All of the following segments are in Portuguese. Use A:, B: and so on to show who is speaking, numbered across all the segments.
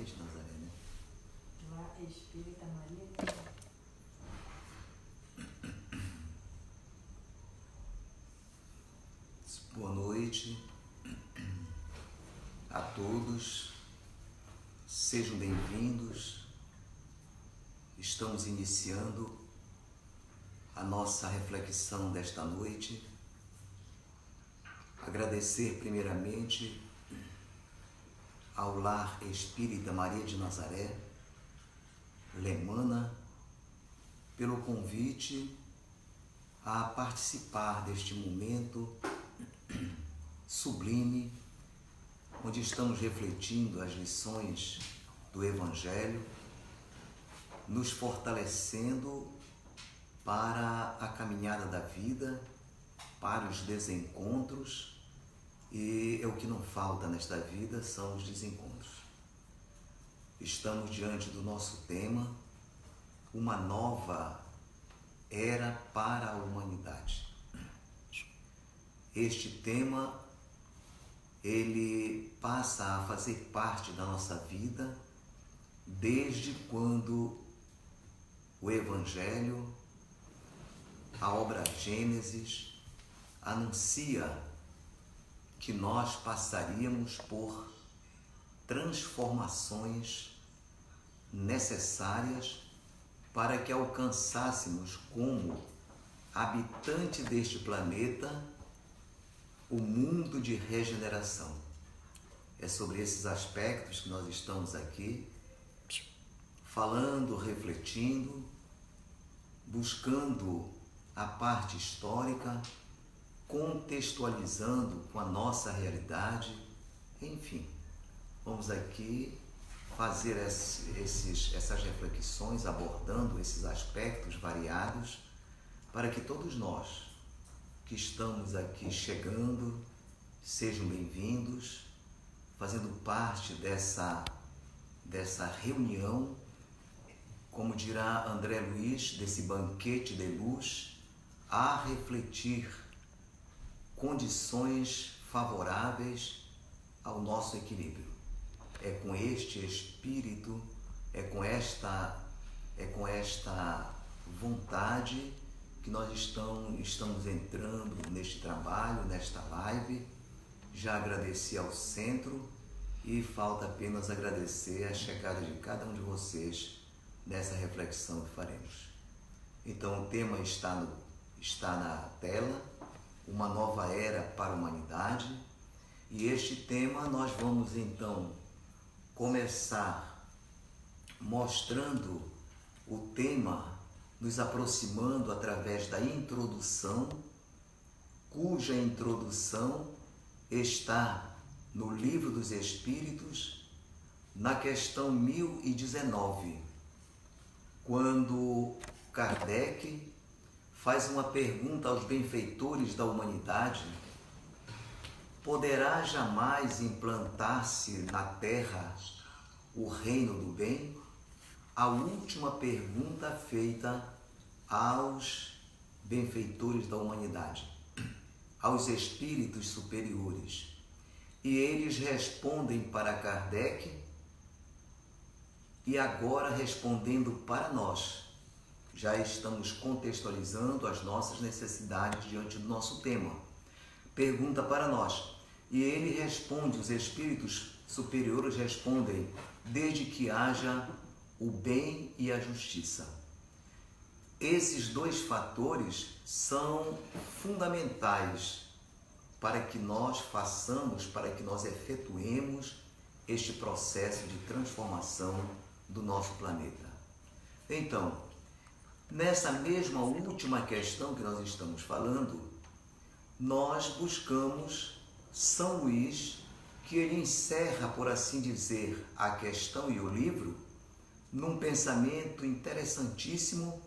A: Maria de Nazaré, né?
B: Lá Espírita Maria de Nazaré.
A: Boa noite a todos, sejam bem-vindos. Estamos iniciando a nossa reflexão desta noite. Agradecer primeiramente ao Lar Espírita Maria de Nazaré, Lemana, pelo convite a participar deste momento sublime, onde estamos refletindo as lições do Evangelho, nos fortalecendo para a caminhada da vida, para os desencontros, e o que não falta nesta vida são os desencontros. Estamos diante do nosso tema, uma nova era para a humanidade. Este tema, ele passa a fazer parte da nossa vida desde quando o Evangelho, a obra Gênesis, anuncia que nós passaríamos por transformações necessárias para que alcançássemos como habitante deste planeta o mundo de regeneração. É sobre esses aspectos que nós estamos aqui falando, refletindo, buscando a parte histórica, contextualizando com a nossa realidade, enfim, vamos aqui fazer essas reflexões, abordando esses aspectos variados, para que todos nós que estamos aqui chegando sejam bem-vindos, fazendo parte dessa reunião, como dirá André Luiz, desse banquete de luz, a refletir condições favoráveis ao nosso equilíbrio. É com este espírito, é com esta vontade que nós estamos entrando neste trabalho, nesta live. Já agradeci ao centro e falta apenas agradecer a chegada de cada um de vocês nessa reflexão que faremos. Então o tema está na tela, uma nova era para a humanidade, e este tema nós vamos então começar mostrando o tema, nos aproximando através da introdução, cuja introdução está no Livro dos Espíritos, na questão 1019, quando Kardec faz uma pergunta aos benfeitores da humanidade: poderá jamais implantar-se na Terra o reino do bem? A última pergunta feita aos benfeitores da humanidade, aos espíritos superiores. E eles respondem para Kardec, e agora respondendo para nós, já estamos contextualizando as nossas necessidades diante do nosso tema. Pergunta para nós, e ele responde, os espíritos superiores respondem: desde que haja o bem e a justiça. Esses dois fatores são fundamentais para que nós façamos, para que nós efetuemos este processo de transformação do nosso planeta. Então, nessa mesma última questão que nós estamos falando, nós buscamos São Luís, que ele encerra, por assim dizer, a questão e o livro, num pensamento interessantíssimo,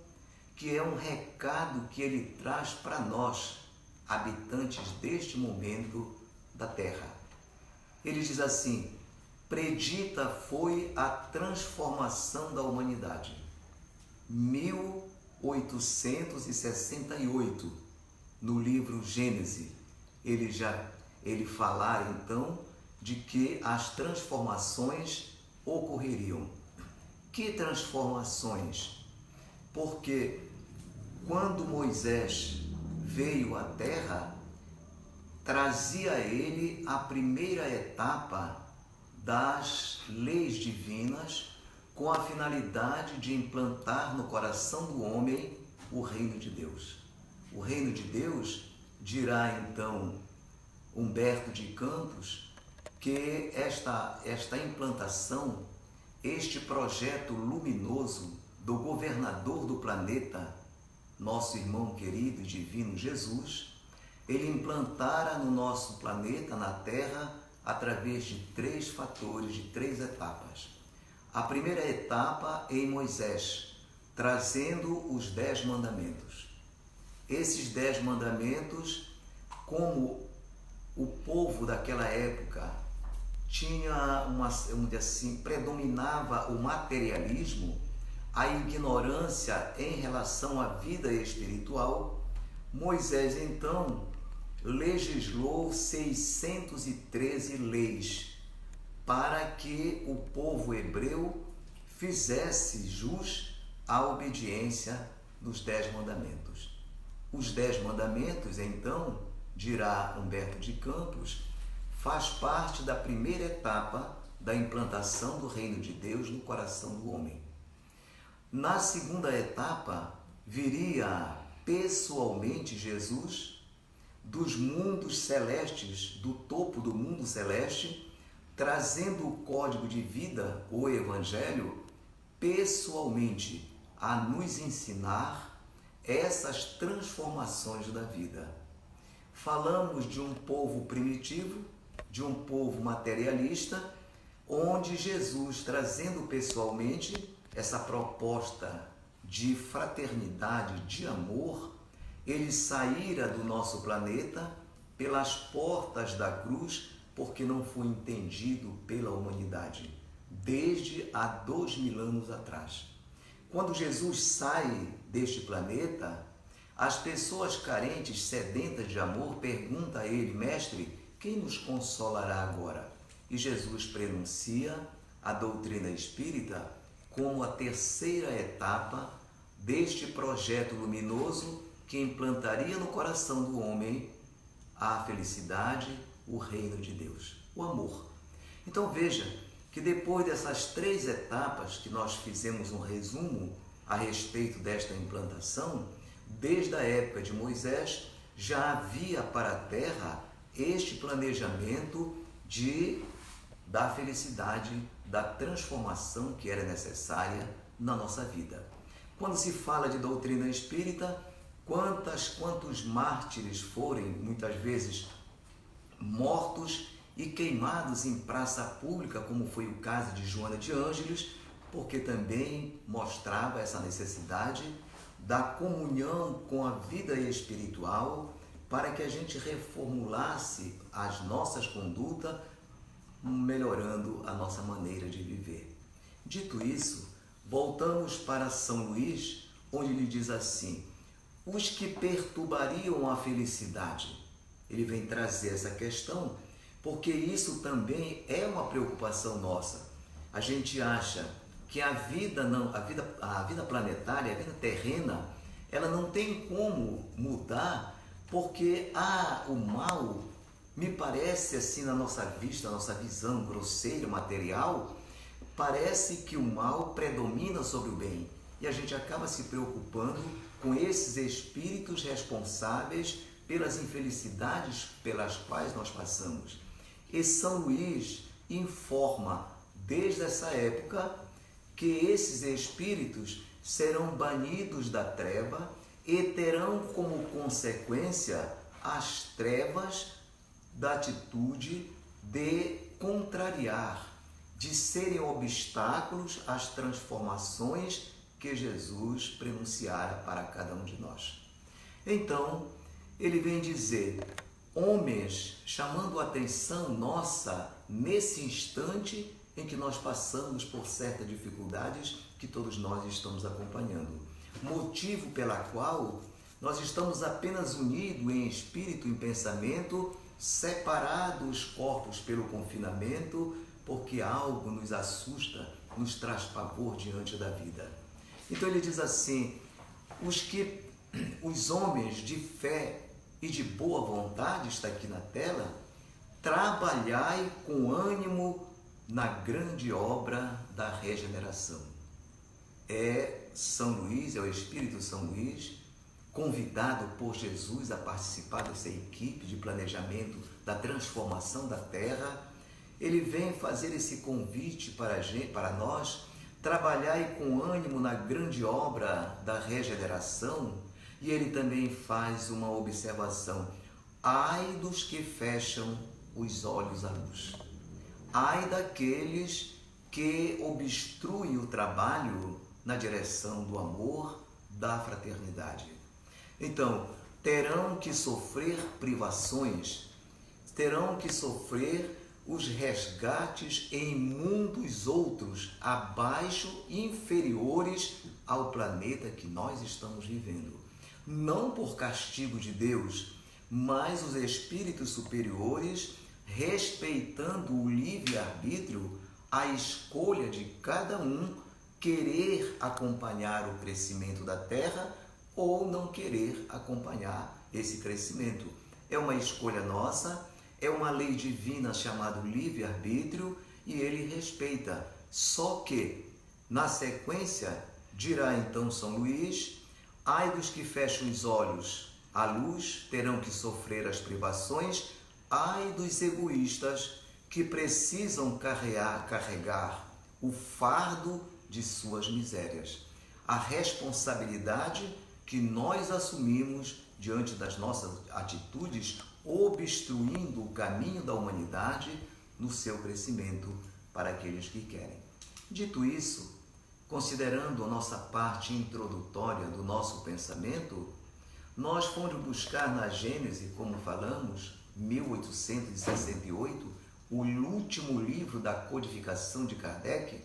A: que é um recado que ele traz para nós, habitantes deste momento da Terra. Ele diz assim: predita foi a transformação da humanidade. 1868, no livro Gênesis, ele falar então de que as transformações ocorreriam? Que transformações? Porque quando Moisés veio à terra, trazia ele a primeira etapa das leis divinas com a finalidade de implantar no coração do homem o reino de Deus. O reino de Deus, dirá então Humberto de Campos, que esta implantação, este projeto luminoso do governador do planeta, nosso irmão querido e divino Jesus, ele implantara no nosso planeta, na Terra, através de 3 fatores, de 3 etapas. A primeira etapa em Moisés, trazendo os 10 mandamentos. Esses 10 mandamentos, como o povo daquela época tinha predominava o materialismo, a ignorância em relação à vida espiritual, Moisés então legislou 613 leis para que o povo hebreu fizesse jus à obediência dos 10 mandamentos. Os 10 mandamentos, então, dirá Humberto de Campos, faz parte da primeira etapa da implantação do reino de Deus no coração do homem. Na segunda etapa, viria pessoalmente Jesus dos mundos celestes, do topo do mundo celeste, trazendo o código de vida, o Evangelho, pessoalmente a nos ensinar essas transformações da vida. Falamos de um povo primitivo, de um povo materialista, onde Jesus, trazendo pessoalmente essa proposta de fraternidade, de amor, ele saíra do nosso planeta pelas portas da cruz, porque não foi entendido pela humanidade, desde há 2000 anos atrás. Quando Jesus sai deste planeta, as pessoas carentes, sedentas de amor, perguntam a ele: Mestre, quem nos consolará agora? E Jesus prenuncia a doutrina espírita como a terceira etapa deste projeto luminoso que implantaria no coração do homem a felicidade, o reino de Deus, o amor. Então veja que depois dessas 3 etapas que nós fizemos um resumo a respeito desta implantação, desde a época de Moisés já havia para a terra este planejamento da felicidade, da transformação que era necessária na nossa vida. Quando se fala de doutrina espírita, quantos mártires forem muitas vezes mortos e queimados em praça pública, como foi o caso de Joana de Ângeles, porque também mostrava essa necessidade da comunhão com a vida espiritual para que a gente reformulasse as nossas condutas, melhorando a nossa maneira de viver. Dito isso, voltamos para São Luís, onde ele diz assim: os que perturbariam a felicidade. Ele vem trazer essa questão, porque isso também é uma preocupação nossa. A gente acha que a vida planetária, a vida terrena, ela não tem como mudar, porque o mal, me parece assim na nossa vista, na nossa visão grosseira, material, parece que o mal predomina sobre o bem. E a gente acaba se preocupando com esses espíritos responsáveis pelas infelicidades pelas quais nós passamos. E São Luís informa, desde essa época, que esses espíritos serão banidos da treva e terão como consequência as trevas da atitude de contrariar, de serem obstáculos às transformações que Jesus prenunciara para cada um de nós. Então, ele vem dizer, homens, chamando a atenção nossa nesse instante em que nós passamos por certas dificuldades que todos nós estamos acompanhando. Motivo pela qual nós estamos apenas unidos em espírito e em pensamento, separados os corpos pelo confinamento, porque algo nos assusta, nos traz pavor diante da vida. Então ele diz assim: os homens de fé e de boa vontade, está aqui na tela, trabalhai com ânimo na grande obra da regeneração. É São Luís, é o Espírito São Luís, convidado por Jesus a participar dessa equipe de planejamento da transformação da Terra. Ele vem fazer esse convite para nós, trabalhai com ânimo na grande obra da regeneração, e ele também faz uma observação: ai dos que fecham os olhos à luz, ai daqueles que obstruem o trabalho na direção do amor, da fraternidade. Então, terão que sofrer privações, terão que sofrer os resgates em mundos outros, abaixo, inferiores ao planeta que nós estamos vivendo. Não por castigo de Deus, mas os espíritos superiores, respeitando o livre-arbítrio, a escolha de cada um, querer acompanhar o crescimento da Terra ou não querer acompanhar esse crescimento. É uma escolha nossa, é uma lei divina chamada livre-arbítrio, e ele respeita. Só que, na sequência, dirá então São Luís: ai dos que fecham os olhos à luz, terão que sofrer as privações, ai dos egoístas que precisam carregar o fardo de suas misérias. A responsabilidade que nós assumimos diante das nossas atitudes, obstruindo o caminho da humanidade no seu crescimento para aqueles que querem. Dito isso, considerando a nossa parte introdutória do nosso pensamento, nós fomos buscar na Gênese, como falamos, 1868, o último livro da codificação de Kardec,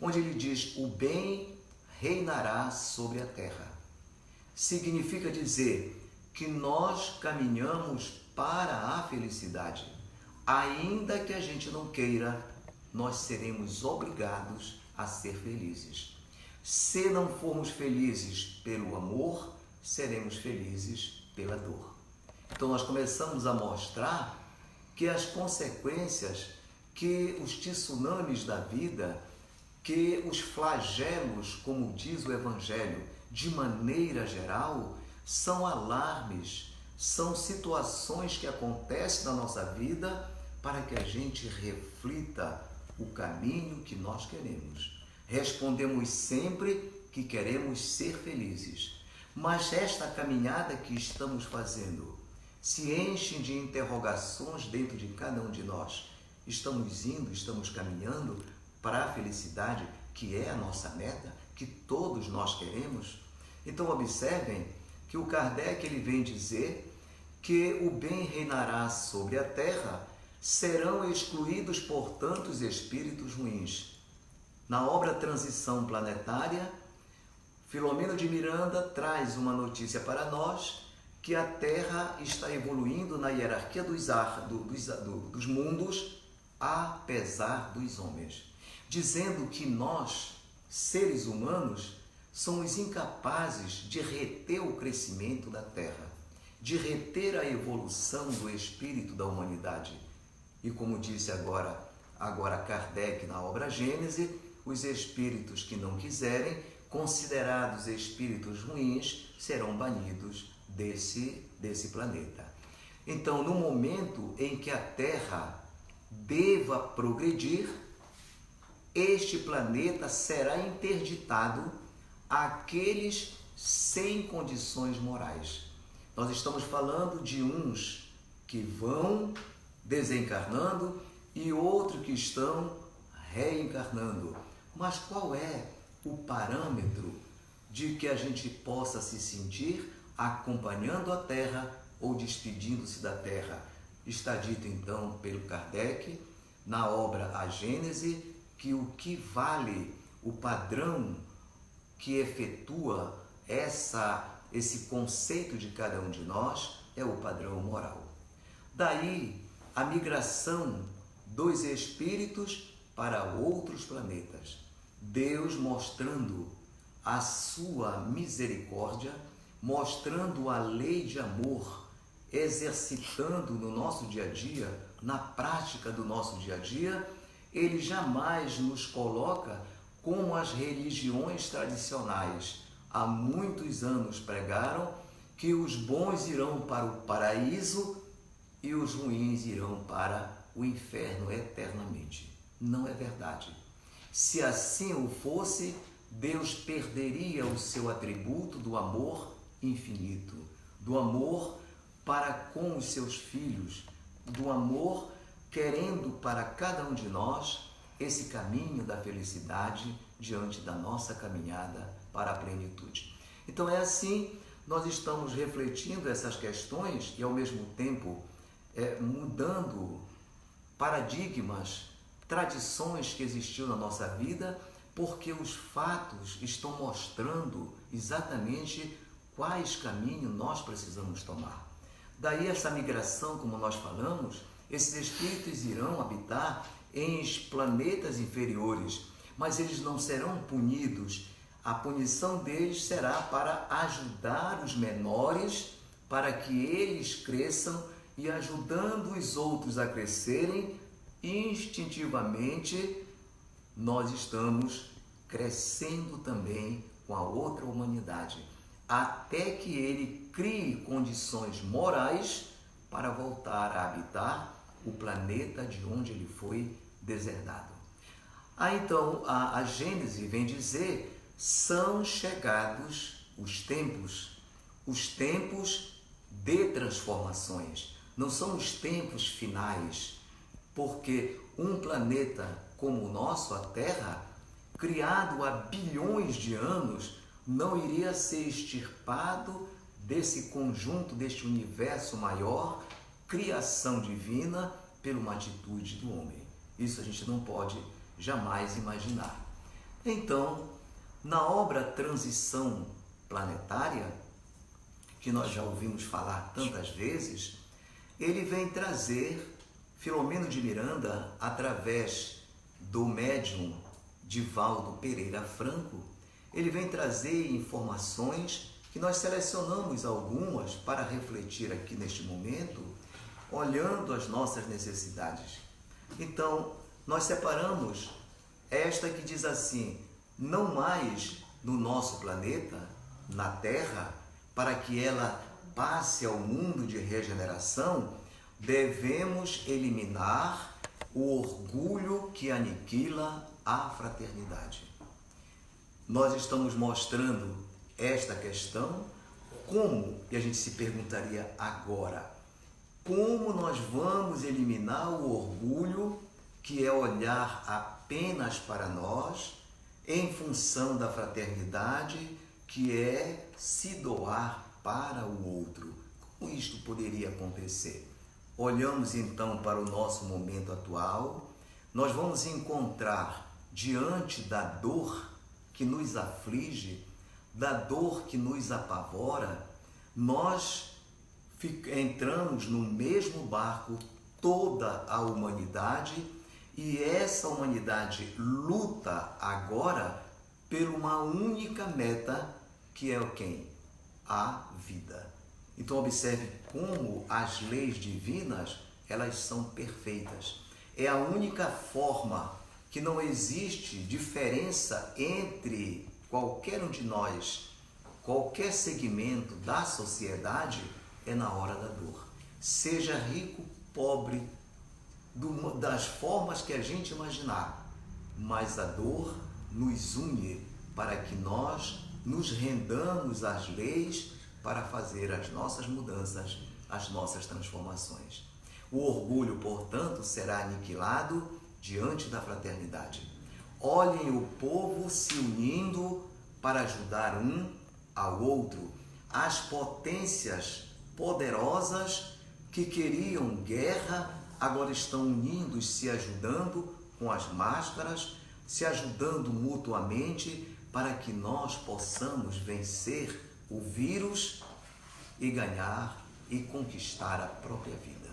A: onde ele diz: o bem reinará sobre a terra. Significa dizer que nós caminhamos para a felicidade. Ainda que a gente não queira, nós seremos obrigados a ser felizes. Se não formos felizes pelo amor, seremos felizes pela dor. Então nós começamos a mostrar que as consequências, que os tsunamis da vida, que os flagelos, como diz o Evangelho, de maneira geral, são alarmes, são situações que acontecem na nossa vida para que a gente reflita o caminho que nós queremos. Respondemos sempre que queremos ser felizes, mas esta caminhada que estamos fazendo se enche de interrogações dentro de cada um de nós. Estamos indo, estamos caminhando para a felicidade, que é a nossa meta, que todos nós queremos? Então observem que o Kardec ele vem dizer que o bem reinará sobre a terra, serão excluídos, portanto, os espíritos ruins. Na obra Transição Planetária, Filomeno de Miranda traz uma notícia para nós, que a Terra está evoluindo na hierarquia dos mundos, apesar dos homens, dizendo que nós, seres humanos, somos incapazes de reter o crescimento da Terra, de reter a evolução do espírito da humanidade. E como disse agora Kardec na obra Gênese, os espíritos que não quiserem, considerados espíritos ruins, serão banidos desse planeta. Então, no momento em que a Terra deva progredir, este planeta será interditado àqueles sem condições morais. Nós estamos falando de uns que vão desencarnando e outros que estão reencarnando. Mas qual é o parâmetro de que a gente possa se sentir acompanhando a Terra ou despedindo-se da Terra? Está dito então pelo Kardec, na obra A Gênese, que o que vale, o padrão que efetua esse conceito de cada um de nós, é o padrão moral. Daí a migração dos espíritos para outros planetas. Deus mostrando a sua misericórdia, mostrando a lei de amor, exercitando no nosso dia a dia, na prática do nosso dia a dia. Ele jamais nos coloca como as religiões tradicionais há muitos anos pregaram, que os bons irão para o paraíso e os ruins irão para o inferno eternamente. Não é verdade. Se assim o fosse, Deus perderia o seu atributo do amor infinito, do amor para com os seus filhos, do amor querendo para cada um de nós esse caminho da felicidade diante da nossa caminhada para a plenitude. Então é assim, nós estamos refletindo essas questões e ao mesmo tempo mudando paradigmas, tradições que existiam na nossa vida, porque os fatos estão mostrando exatamente quais caminhos nós precisamos tomar. Daí essa migração, como nós falamos, esses espíritos irão habitar em planetas inferiores, mas eles não serão punidos. A punição deles será para ajudar os menores, para que eles cresçam, e ajudando os outros a crescerem, instintivamente nós estamos crescendo também com a outra humanidade, até que ele crie condições morais para voltar a habitar o planeta de onde ele foi deserdado. Então, a Gênese vem dizer: são chegados os tempos de transformações. Não são os tempos finais, porque um planeta como o nosso, a Terra, criado há bilhões de anos, não iria ser extirpado desse conjunto, deste universo maior, criação divina, por uma atitude do homem. Isso a gente não pode jamais imaginar. Então, na obra Transição Planetária, que nós já ouvimos falar tantas vezes, ele vem trazer Filomeno de Miranda, através do médium Divaldo Pereira Franco, ele vem trazer informações que nós selecionamos algumas para refletir aqui neste momento, olhando as nossas necessidades. Então, nós separamos esta que diz assim: não mais no nosso planeta, na Terra, para que ela passe ao mundo de regeneração, devemos eliminar o orgulho que aniquila a fraternidade. Nós estamos mostrando esta questão, como, e a gente se perguntaria agora, como nós vamos eliminar o orgulho, que é olhar apenas para nós, em função da fraternidade, que é se doar para o outro. Como isto poderia acontecer? Olhamos então para o nosso momento atual, nós vamos encontrar diante da dor que nos aflige, da dor que nos apavora, nós entramos no mesmo barco, toda a humanidade, e essa humanidade luta agora por uma única meta, que é o quem? A vida. Então observe como as leis divinas, elas são perfeitas. É a única forma que não existe diferença entre qualquer um de nós, qualquer segmento da sociedade, é na hora da dor. Seja rico, pobre, das formas que a gente imaginar, mas a dor nos une para que nós nos rendamos às leis para fazer as nossas mudanças, as nossas transformações. O orgulho, portanto, será aniquilado diante da fraternidade. Olhem o povo se unindo para ajudar um ao outro. As potências poderosas que queriam guerra agora estão unindo e se ajudando com as máscaras, se ajudando mutuamente para que nós possamos vencer o vírus e ganhar e conquistar a própria vida.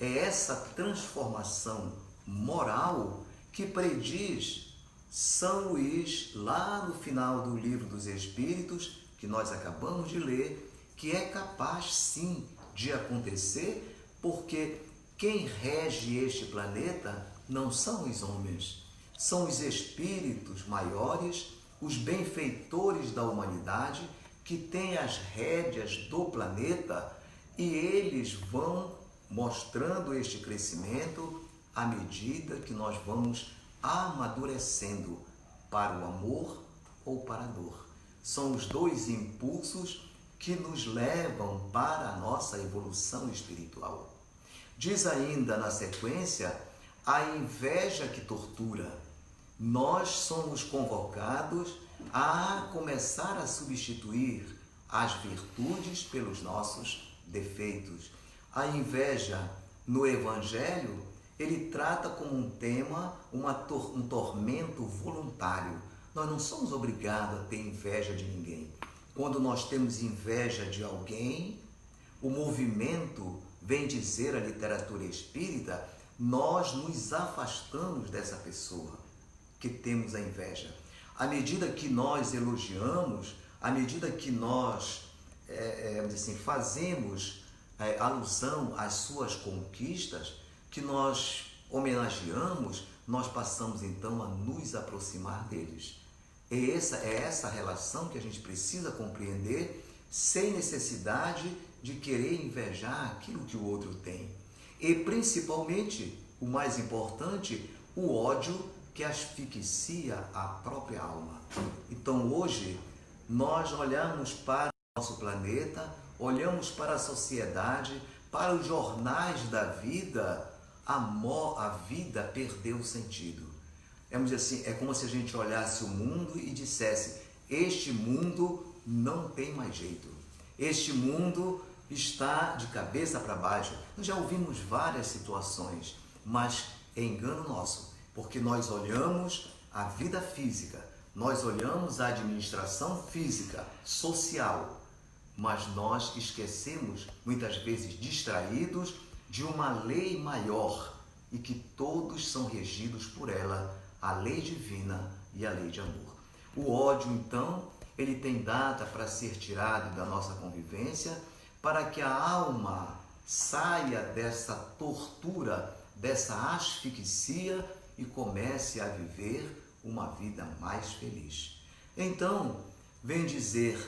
A: É essa transformação moral que prediz São Luís lá no final do Livro dos Espíritos, que nós acabamos de ler, que é capaz sim de acontecer, porque quem rege este planeta não são os homens, são os espíritos maiores, os benfeitores da humanidade, que têm as rédeas do planeta, e eles vão mostrando este crescimento à medida que nós vamos amadurecendo para o amor ou para a dor. São os dois impulsos que nos levam para a nossa evolução espiritual. Diz ainda na sequência, a inveja que tortura. Nós somos convocados a começar a substituir as virtudes pelos nossos defeitos. A inveja no Evangelho, ele trata como um tema um tormento voluntário. Nós não somos obrigados a ter inveja de ninguém. Quando nós temos inveja de alguém, o movimento vem dizer a literatura espírita, nós nos afastamos dessa pessoa que temos a inveja. À medida que nós elogiamos, à medida que nós fazemos alusão às suas conquistas, que nós homenageamos, nós passamos então a nos aproximar deles. É essa relação que a gente precisa compreender, sem necessidade de querer invejar aquilo que o outro tem. E principalmente, o mais importante, o ódio que asfixia a própria alma. Então hoje, nós olhamos para o nosso planeta, olhamos para a sociedade, para os jornais da vida, a vida perdeu o sentido. Vamos dizer assim, é como se a gente olhasse o mundo e dissesse, este mundo não tem mais jeito. Este mundo está de cabeça para baixo. Nós já ouvimos várias situações, mas é engano nosso, porque nós olhamos a vida física, nós olhamos a administração física, social, mas nós esquecemos, muitas vezes distraídos, de uma lei maior e que todos são regidos por ela, a lei divina e a lei de amor. O ódio, então, ele tem data para ser tirado da nossa convivência, para que a alma saia dessa tortura, dessa asfixia e comece a viver uma vida mais feliz. Então, vem dizer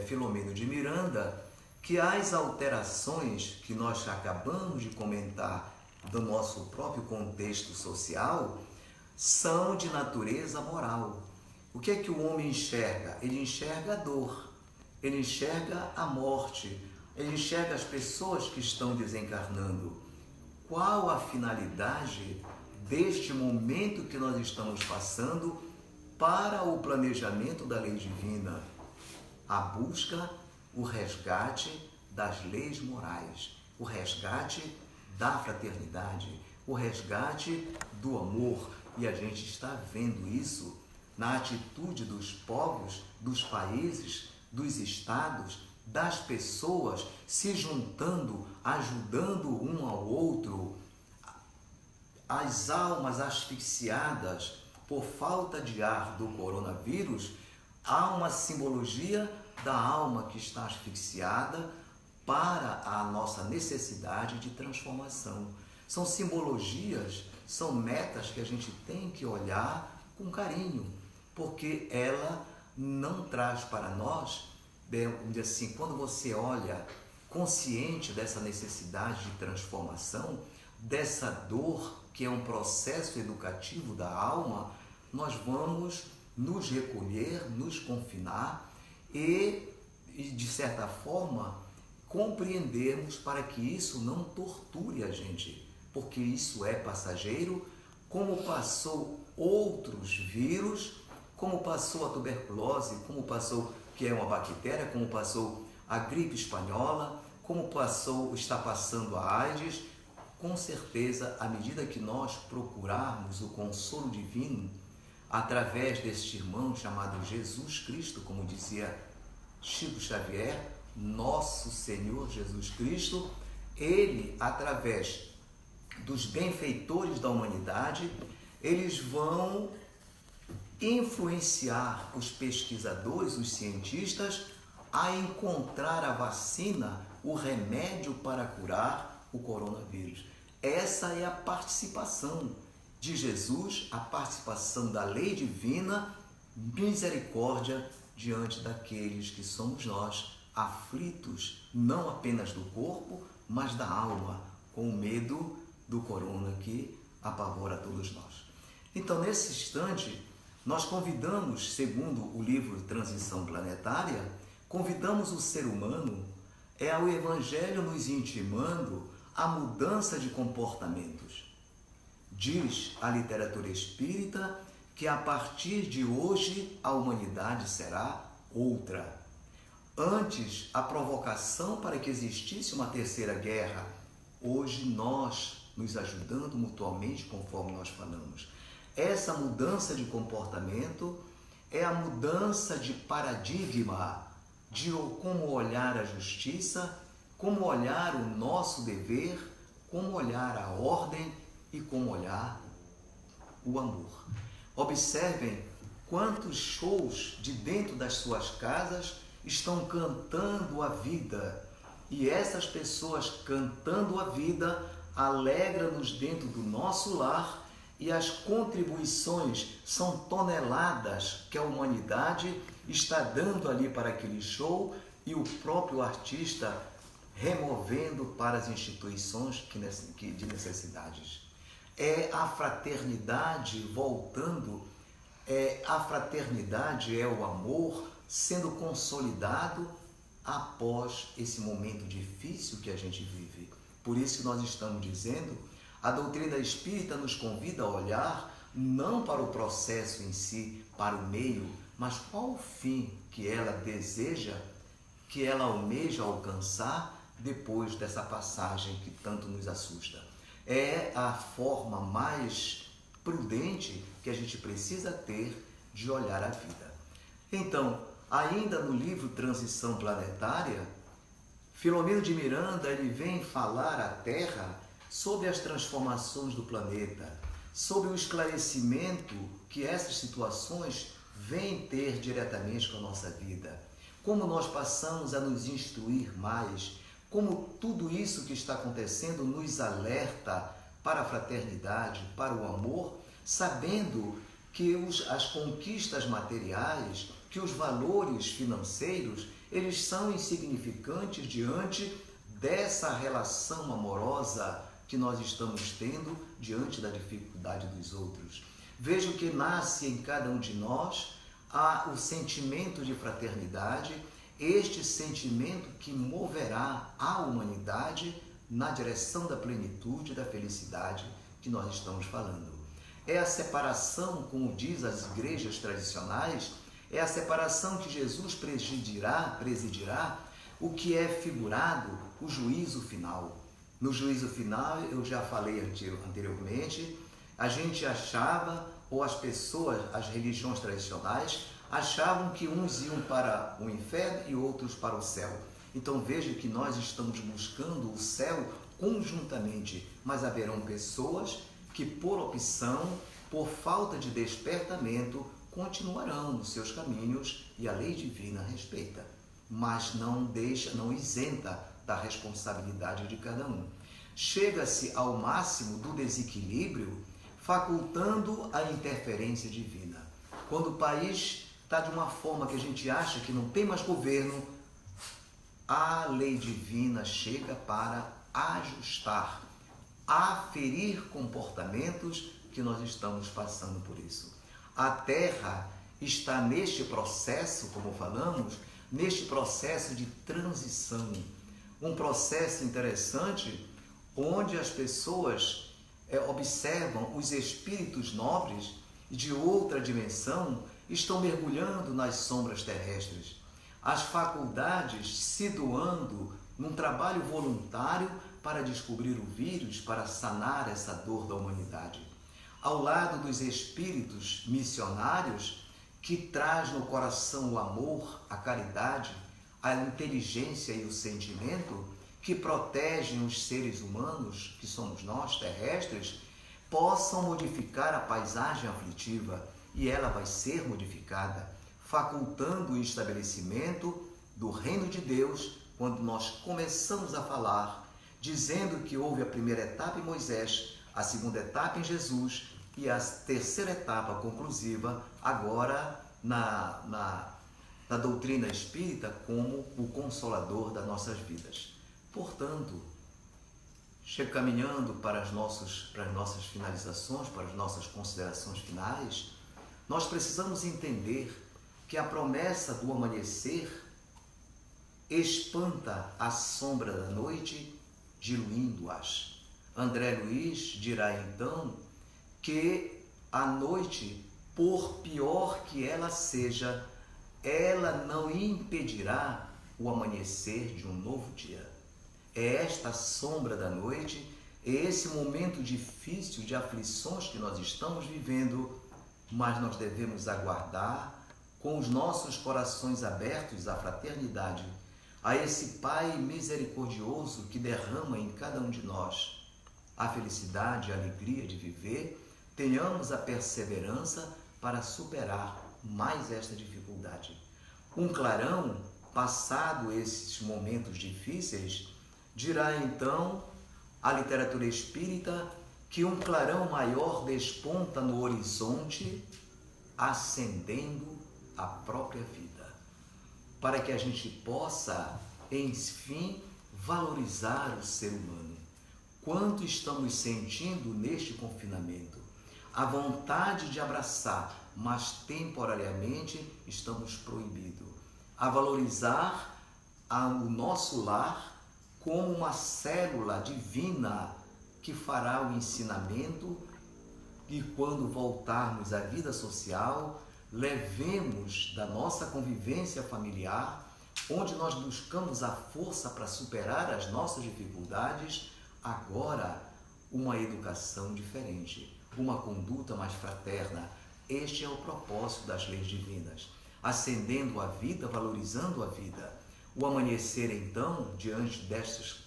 A: Filomeno de Miranda que as alterações que nós acabamos de comentar do nosso próprio contexto social são de natureza moral. O que é que o homem enxerga? Ele enxerga a dor, ele enxerga a morte, ele enxerga as pessoas que estão desencarnando. Qual a finalidade deste momento que nós estamos passando para o planejamento da lei divina? A busca, o resgate das leis morais, o resgate da fraternidade, o resgate do amor. E a gente está vendo isso na atitude dos povos, dos países, dos estados, das pessoas se juntando, ajudando um ao outro. As almas asfixiadas por falta de ar do coronavírus, há uma simbologia da alma que está asfixiada para a nossa necessidade de transformação. São simbologias, são metas que a gente tem que olhar com carinho, porque ela não traz para nós, assim, quando você olha consciente dessa necessidade de transformação, dessa dor que é um processo educativo da alma, nós vamos nos recolher, nos confinar e de certa forma, compreendermos para que isso não torture a gente, porque isso é passageiro, como passou outros vírus, como passou a tuberculose, como passou, que é uma bactéria, como passou a gripe espanhola, como está passando a AIDS. Com certeza, à medida que nós procurarmos o consolo divino, através deste irmão chamado Jesus Cristo, como dizia Chico Xavier, nosso Senhor Jesus Cristo, ele, através dos benfeitores da humanidade, eles vão influenciar os pesquisadores, os cientistas, a encontrar a vacina, o remédio para curar o coronavírus. Essa é a participação de Jesus, a participação da lei divina, misericórdia diante daqueles que somos nós, aflitos, não apenas do corpo, mas da alma, com o medo do corona que apavora todos nós. Então, nesse instante, nós convidamos, segundo o livro Transição Planetária, convidamos o ser humano, o Evangelho nos intimando a mudança de comportamentos. Diz a literatura espírita que a partir de hoje a humanidade será outra. Antes, a provocação para que existisse uma terceira guerra, hoje nós nos ajudando mutuamente, conforme nós falamos. Essa mudança de comportamento é a mudança de paradigma, de como olhar a justiça, como olhar o nosso dever, como olhar a ordem e como olhar o amor. Observem quantos shows de dentro das suas casas estão cantando a vida. E essas pessoas cantando a vida alegram-nos dentro do nosso lar, e as contribuições são toneladas que a humanidade está dando ali para aquele show, e o próprio artista removendo para as instituições de necessidades. É a fraternidade voltando, a fraternidade é o amor sendo consolidado após esse momento difícil que a gente vive. Por isso que nós estamos dizendo, a doutrina espírita nos convida a olhar não para o processo em si, para o meio, mas qual o fim que ela deseja, que ela almeja alcançar depois dessa passagem que tanto nos assusta. É a forma mais prudente que a gente precisa ter de olhar a vida. Então, ainda no livro Transição Planetária, Filomeno de Miranda ele vem falar à Terra sobre as transformações do planeta, sobre o esclarecimento que essas situações vêm ter diretamente com a nossa vida, como nós passamos a nos instruir mais, como tudo isso que está acontecendo nos alerta para a fraternidade, para o amor, sabendo que as conquistas materiais, que os valores financeiros, eles são insignificantes diante dessa relação amorosa que nós estamos tendo diante da dificuldade dos outros. Vejo que nasce em cada um de nós o sentimento de fraternidade, este sentimento que moverá a humanidade na direção da plenitude e da felicidade que nós estamos falando. É a separação, como diz as igrejas tradicionais, é a separação que Jesus presidirá o que é figurado, o juízo final. No juízo final, eu já falei anteriormente, a gente achava, ou as pessoas, as religiões tradicionais, achavam que uns iam para o inferno e outros para o céu. Então veja que nós estamos buscando o céu conjuntamente, mas haverão pessoas que por opção, por falta de despertamento, continuarão nos seus caminhos e a lei divina respeita, mas não isenta da responsabilidade de cada um. Chega-se ao máximo do desequilíbrio, facultando a interferência divina. Quando o país está de uma forma que a gente acha que não tem mais governo, a lei divina chega para ajustar, aferir comportamentos que nós estamos passando por isso. A Terra está neste processo, como falamos, neste processo de transição. Um processo interessante onde as pessoas observam os espíritos nobres de outra dimensão estão mergulhando nas sombras terrestres. As faculdades se doando num trabalho voluntário para descobrir o vírus, para sanar essa dor da humanidade. Ao lado dos espíritos missionários que traz no coração o amor, a caridade, a inteligência e o sentimento, que protegem os seres humanos, que somos nós, terrestres, possam modificar a paisagem aflitiva, e ela vai ser modificada, facultando o estabelecimento do reino de Deus quando nós começamos a falar, dizendo que houve a primeira etapa em Moisés, a segunda etapa em Jesus e a terceira etapa conclusiva agora na doutrina espírita como o consolador das nossas vidas. Portanto, caminhando para as nossas finalizações, para as nossas considerações finais, nós precisamos entender que a promessa do amanhecer espanta a sombra da noite, diluindo-as. André Luiz dirá então que a noite, por pior que ela seja, ela não impedirá o amanhecer de um novo dia. É esta sombra da noite, é esse momento difícil de aflições que nós estamos vivendo, mas nós devemos aguardar com os nossos corações abertos à fraternidade, a esse Pai misericordioso que derrama em cada um de nós a felicidade e a alegria de viver. Tenhamos a perseverança para superar mais esta dificuldade. Um clarão, passado esses momentos difíceis, dirá então a literatura espírita que um clarão maior desponta no horizonte, acendendo a própria vida, para que a gente possa, enfim, valorizar o ser humano. Quanto estamos sentindo neste confinamento? A vontade de abraçar, mas temporariamente estamos proibidos. A valorizar o nosso lar como uma célula divina que fará o ensinamento, e quando voltarmos à vida social, levemos da nossa convivência familiar, onde nós buscamos a força para superar as nossas dificuldades, agora uma educação diferente, uma conduta mais fraterna. Este é o propósito das leis divinas, acendendo a vida, valorizando a vida. O amanhecer, então, diante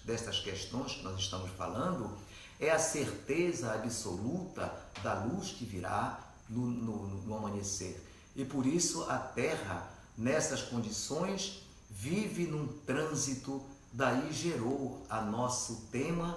A: destas questões que nós estamos falando, é a certeza absoluta da luz que virá no amanhecer. E por isso a Terra, nessas condições, vive num trânsito, daí gerou a nosso tema,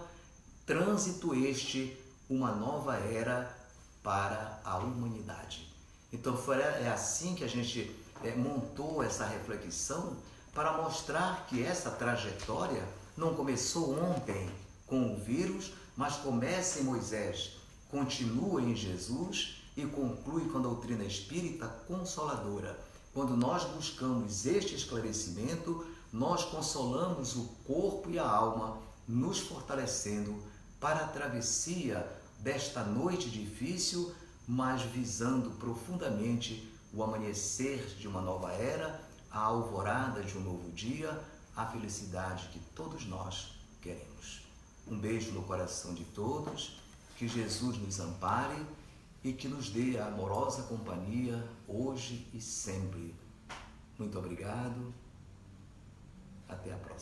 A: trânsito este, uma nova era para a humanidade. Então é assim que a gente montou essa reflexão, para mostrar que essa trajetória não começou ontem com o vírus, mas começa em Moisés, continua em Jesus e conclui com a doutrina espírita consoladora. Quando nós buscamos este esclarecimento, nós consolamos o corpo e a alma, nos fortalecendo para a travessia desta noite difícil, mas visando profundamente o amanhecer de uma nova era, a alvorada de um novo dia, a felicidade que todos nós queremos. Um beijo no coração de todos, que Jesus nos ampare e que nos dê a amorosa companhia hoje e sempre. Muito obrigado. Até a próxima.